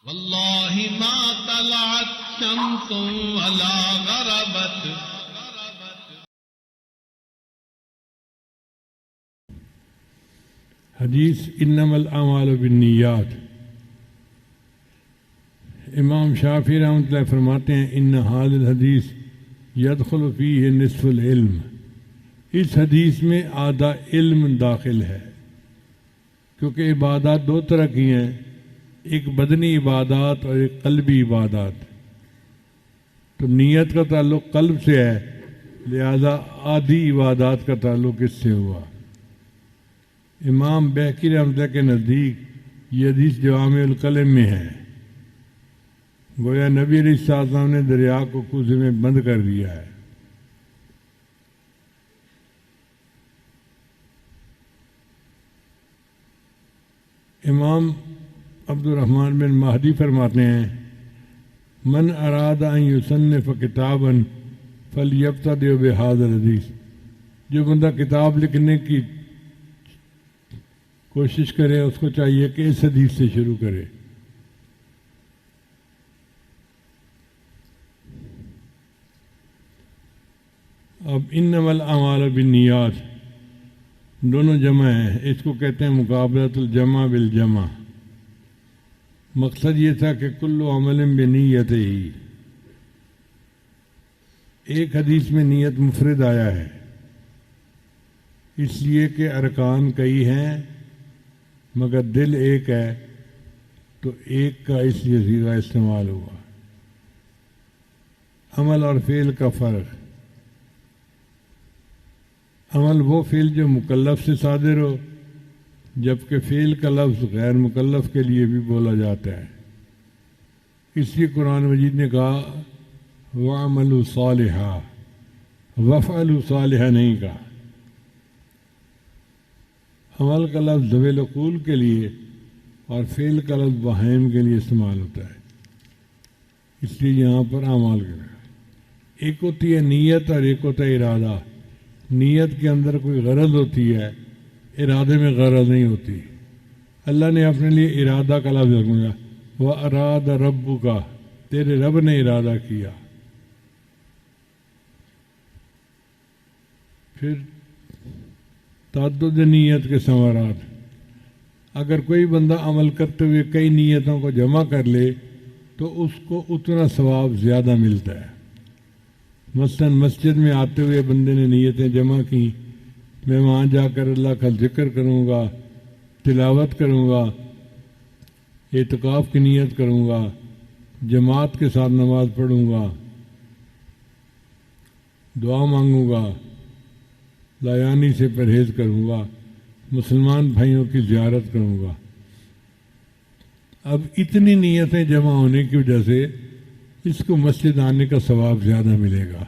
واللہ ما طلعت شمس ولا غربت. حدیث انما الاعمال بالنیات. امام شافعی رحمۃ اللہ فرماتے ہیں ان هذا الحدیث يدخل فیہ نصف العلم. اس حدیث میں آدھا علم داخل ہے، کیونکہ عبادات دو طرح کی ہیں، ایک بدنی عبادات اور ایک قلبی عبادات. تو نیت کا تعلق قلب سے ہے، لہذا آدھی عبادات کا تعلق اس سے ہوا. امام بہقی رحمۃ اللہ کے نزدیک یہ حدیث جوامع الکلم میں ہے. گویا نبی علیہ السلام نے دریا کو کوزے میں بند کر دیا ہے. امام عبد الرحمن بن مہدی فرماتے ہیں من اراد ان یصنف کتابا فلیبتدئ بہذا الحدیث. جو بندہ کتاب لکھنے کی کوشش کرے اس کو چاہیے کہ اس حدیث سے شروع کرے. اب انما الاعمال بالنیات دونوں جمع ہیں، اس کو کہتے ہیں مقابلۃ الجمع بالجمع. مقصد یہ تھا کہ کل عمل بنیت ہی. ایک حدیث میں نیت مفرد آیا ہے اس لیے کہ ارکان کئی ہیں مگر دل ایک ہے، تو ایک کا اس لیے صیغہ استعمال ہوا. عمل اور فعل کا فرق. عمل وہ فعل جو مکلف سے صادر ہو، جبکہ فعل کا لفظ غیر مکلف کے لیے بھی بولا جاتا ہے. اس لیے قرآن مجید نے کہا وَعْمَلُوا صَالِحًا، وَافْعَلُوا صَالِحًا نہیں کہا. عمل کا لفظ ذوی العقول کے لیے اور فعل کا لفظ بہائم کے لیے استعمال ہوتا ہے، اس لیے یہاں پر اعمال کا ایک ہوتی ہے نیت اور ایک ہوتا ہے ارادہ. نیت کے اندر کوئی غرض ہوتی ہے، ارادے میں غرض نہیں ہوتی. اللہ نے اپنے لیے ارادہ کا لفظ رکھا وَأَرَادَ رَبُّكَ، تیرے رب نے ارادہ کیا. پھر تعدد نیت کے ثمرات. اگر کوئی بندہ عمل کرتے ہوئے کئی نیتوں کو جمع کر لے تو اس کو اتنا ثواب زیادہ ملتا ہے. مثلا مسجد میں آتے ہوئے بندے نے نیتیں جمع کی، میں وہاں جا کر اللہ کا ذکر کروں گا، تلاوت کروں گا، اعتکاف کی نیت کروں گا، جماعت کے ساتھ نماز پڑھوں گا، دعا مانگوں گا، لایانی سے پرہیز کروں گا، مسلمان بھائیوں کی زیارت کروں گا. اب اتنی نیتیں جمع ہونے کی وجہ سے اس کو مسجد آنے کا ثواب زیادہ ملے گا.